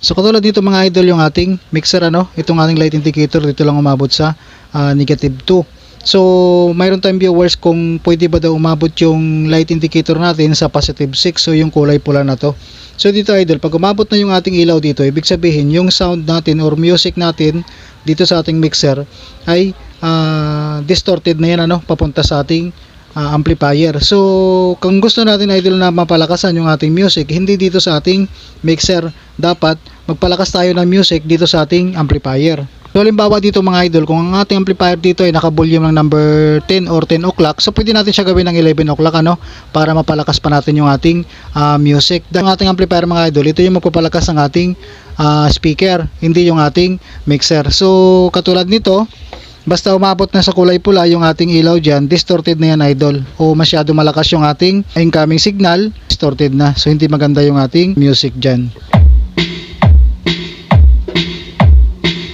So katulad dito mga idol, yung ating mixer itong ating light indicator dito lang umabot sa -2. So mayroon tayong viewers kung pwede ba daw umabot yung light indicator natin sa +6, so yung kulay pula na to. So dito idol, pag umabot na yung ating ilaw dito, ibig sabihin yung sound natin or music natin dito sa ating mixer ay distorted na yan papunta sa ating amplifier. So kung gusto natin idol na mapalakasan yung ating music, hindi dito sa ating mixer, dapat magpalakas tayo ng music dito sa ating amplifier. So halimbawa dito mga idol, kung ang ating amplifier dito ay naka-volume ng number 10 or 10 o'clock, so pwede natin siya gawin ng 11 o'clock para mapalakas pa natin yung ating music. Dahil ang ating amplifier mga idol, ito yung magpapalakas ng ating speaker, hindi yung ating mixer. So katulad nito, basta umabot na sa kulay pula yung ating ilaw dyan, distorted na yan idol, o masyado malakas yung ating incoming signal, distorted na, so hindi maganda yung ating music dyan.